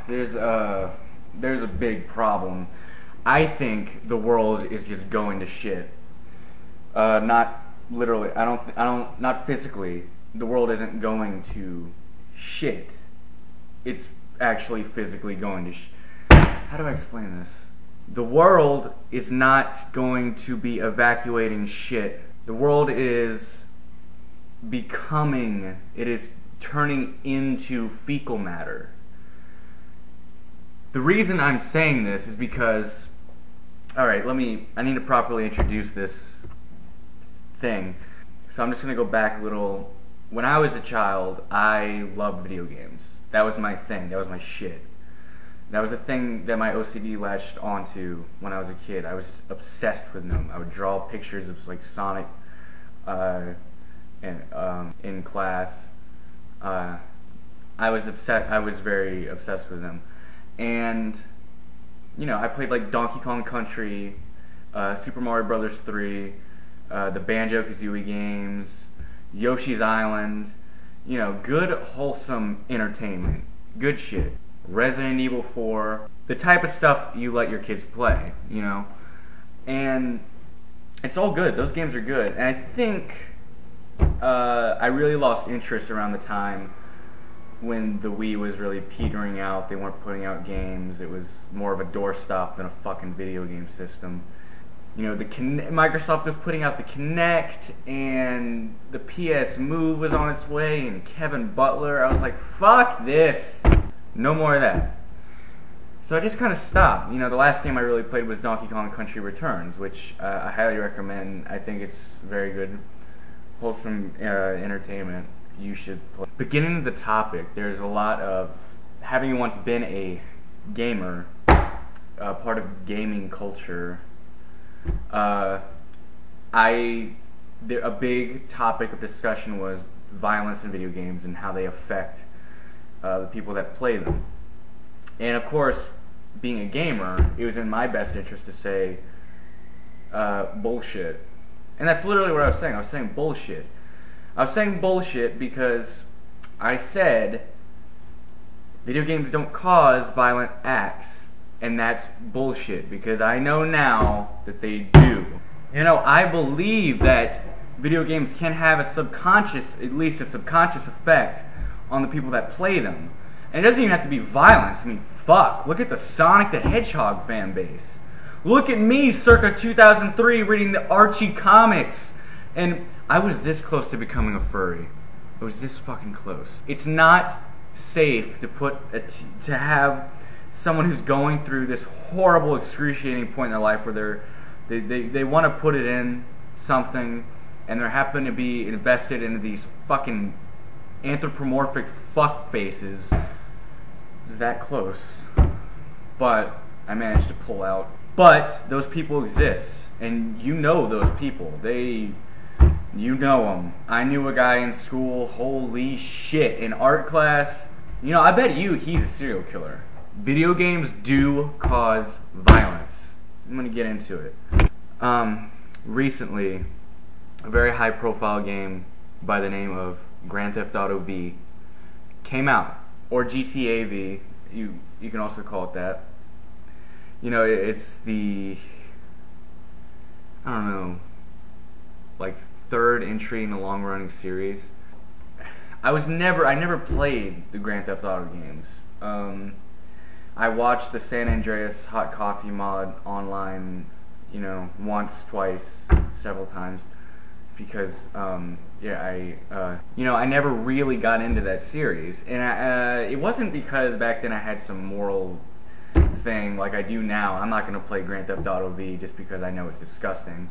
There's a big problem. I think the world is just going to shit. Not literally. Not physically. The world isn't going to shit. It's actually physically going to How do I explain this? The world is not going to be evacuating shit. The world is becoming, it is turning into fecal matter. The reason I'm saying this is because, alright, I need to properly introduce this thing. So I'm just going to go back a little. When I was a child, I loved video games. That was my thing. That was my shit. That was the thing that my OCD latched onto when I was a kid. I was obsessed with them. I would draw pictures of like Sonic in class. I was very obsessed with them. And, you know, I played like Donkey Kong Country, Super Mario Brothers 3, the Banjo-Kazooie games, Yoshi's Island, you know, good wholesome entertainment, good shit. Resident Evil 4, the type of stuff you let your kids play, you know, and it's all good. Those games are good, and I think I really lost interest around the time when the Wii was really petering out. They weren't putting out games. It was more of a doorstop than a fucking video game system. You know, Microsoft was putting out the Kinect, and the PS Move was on its way, and Kevin Butler. I was like, fuck this. No more of that. So I just kind of stopped. You know, the last game I really played was Donkey Kong Country Returns, which I highly recommend. I think it's very good, wholesome entertainment. You should play. Beginning of the topic, there's a lot of, having once been a gamer, part of gaming culture, a big topic of discussion was violence in video games and how they affect the people that play them. And of course, being a gamer, it was in my best interest to say bullshit. And that's literally what I was saying. I was saying bullshit. I was saying bullshit because I said video games don't cause violent acts, and that's bullshit, because I know now that they do. You know, I believe that video games can have a subconscious, at least a subconscious effect on the people that play them. And it doesn't even have to be violence. I mean, fuck, look at the Sonic the Hedgehog fan base. Look at me circa 2003 reading the Archie comics. And I was this close to becoming a furry. I was this fucking close. It's not safe to have someone who's going through this horrible, excruciating point in their life where they want to put it in something, and they happen to be invested into these fucking anthropomorphic fuck faces. Is that close? But I managed to pull out. But those people exist, and you know those people. You know them. I knew a guy in school, holy shit, in art class. You know, I bet he's a serial killer. Video games do cause violence. I'm gonna get into it. Recently, a very high profile game by the name of Grand Theft Auto V came out, or GTA V, you can also call it that. You know, it's the, I don't know, like third entry in the long running series. I never played the Grand Theft Auto games. I watched the San Andreas Hot Coffee mod online, you know, once, twice, several times, because you know, I never really got into that series, and it wasn't because back then I had some moral thing like I do now. I'm not going to play Grand Theft Auto V just because I know it's disgusting.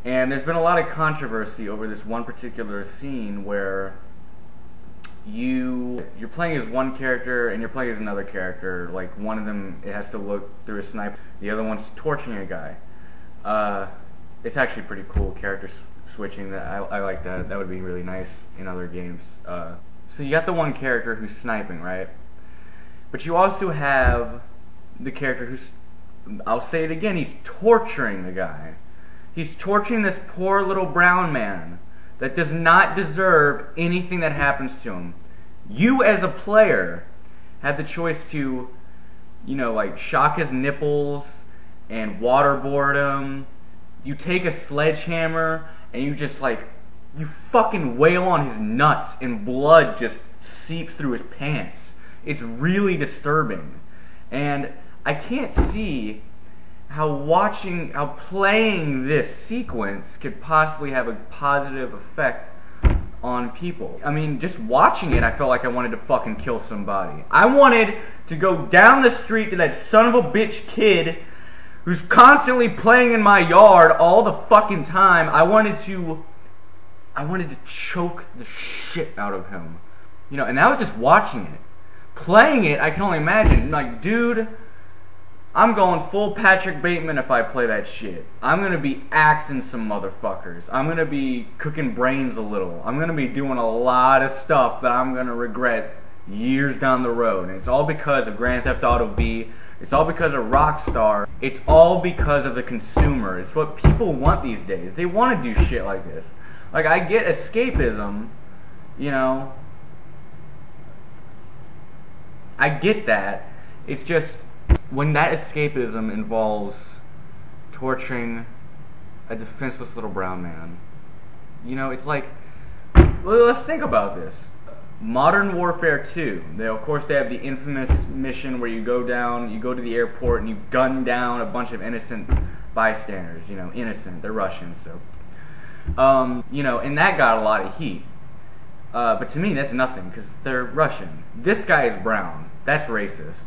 And there's been a lot of controversy over this one particular scene where you're playing as one character and you're playing as another character. Like, one of them, it has to look through a sniper, the other one's torching a guy. It's actually pretty cool character switching. That I like that. That would be really nice in other games. So you got the one character who's sniping, right? But you also have the character who's, I'll say it again, he's torturing the guy. He's torturing this poor little brown man that does not deserve anything that happens to him. You as a player had the choice to, you know, like shock his nipples and waterboard him. You take a sledgehammer and you just like, you fucking wail on his nuts and blood just seeps through his pants. It's really disturbing. And I can't see how playing this sequence could possibly have a positive effect on people. I mean, just watching it, I felt like I wanted to fucking kill somebody. I wanted to go down the street to that son of a bitch kid who's constantly playing in my yard all the fucking time. I wanted to choke the shit out of him. You know, and that was just watching it. Playing it, I can only imagine. Like, dude, I'm going full Patrick Bateman if I play that shit. I'm gonna be axing some motherfuckers. I'm gonna be cooking brains a little. I'm gonna be doing a lot of stuff that I'm gonna regret years down the road. And it's all because of Grand Theft Auto V. It's all because of Rockstar. It's all because of the consumer. It's what people want these days. They want to do shit like this. Like, I get escapism, you know. I get that. It's just, when that escapism involves torturing a defenseless little brown man, you know, it's like, well, let's think about this. Modern Warfare 2, of course they have the infamous mission where you go to the airport and you gun down a bunch of innocent bystanders, you know, innocent, they're Russians, so. You know, and that got a lot of heat. But to me, that's nothing, because they're Russian. This guy is brown. That's racist.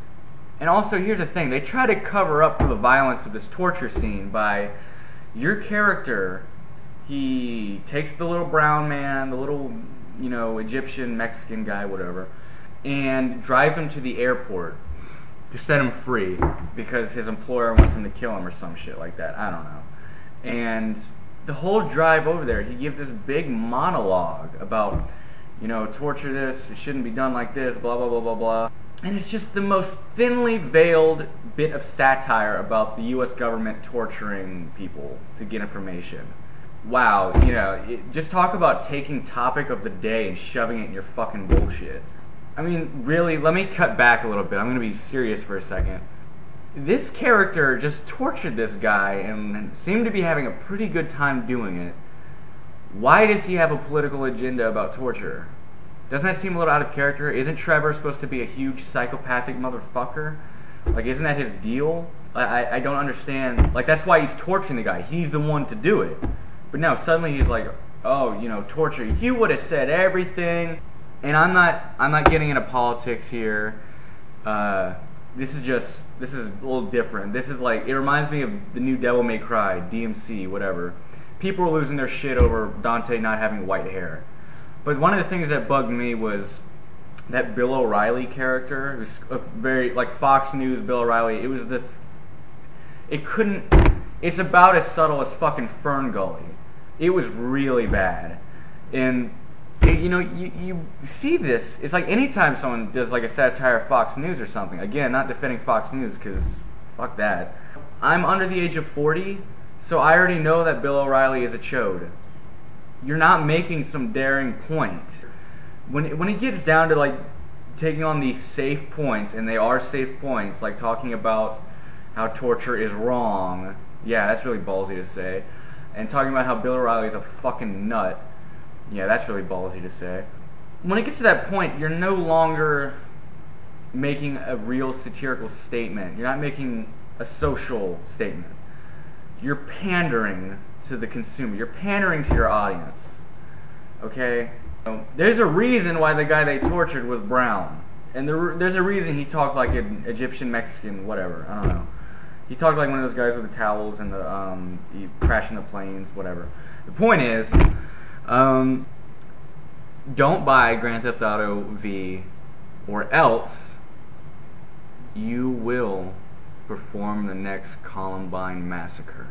And also, here's the thing. They try to cover up for the violence of this torture scene by your character, he takes the little brown man, the little, you know, Egyptian, Mexican guy, whatever, and drives him to the airport to set him free because his employer wants him to kill him or some shit like that. I don't know. And the whole drive over there, he gives this big monologue about, you know, torture this, it shouldn't be done like this, blah, blah, blah, blah, blah. And it's just the most thinly veiled bit of satire about the U.S. government torturing people to get information. Wow, you know, just talk about taking topic of the day and shoving it in your fucking bullshit. I mean, really, let me cut back a little bit. I'm going to be serious for a second. This character just tortured this guy and seemed to be having a pretty good time doing it. Why does he have a political agenda about torture? Doesn't that seem a little out of character? Isn't Trevor supposed to be a huge psychopathic motherfucker? Like, isn't that his deal? I don't understand. Like, that's why he's torturing the guy. He's the one to do it. But now suddenly he's like, oh, you know, torture. You would have said everything. And I'm not getting into politics here. This is a little different. This is like, it reminds me of the new Devil May Cry, DMC, whatever. People were losing their shit over Dante not having white hair. But one of the things that bugged me was that Bill O'Reilly character. It was a very, like, Fox News Bill O'Reilly. It's about as subtle as fucking Fern Gully. It was really bad. And, you know, you see this. It's like anytime someone does like a satire of Fox News or something. Again, not defending Fox News, because fuck that. I'm under the age of 40, so I already know that Bill O'Reilly is a chode. You're not making some daring point. When it gets down to like taking on these safe points, and they are safe points, like talking about how torture is wrong. Yeah, that's really ballsy to say. And talking about how Bill O'Reilly is a fucking nut. Yeah, that's really ballsy to say. When it gets to that point, you're no longer making a real satirical statement. You're not making a social statement. You're pandering to the consumer. You're pandering to your audience. Okay? There's a reason why the guy they tortured was brown. And there's a reason he talked like an Egyptian, Mexican, whatever. I don't know. He talked like one of those guys with the towels and the crashing the planes, whatever. The point is, don't buy Grand Theft Auto V, or else you will perform the next Columbine massacre.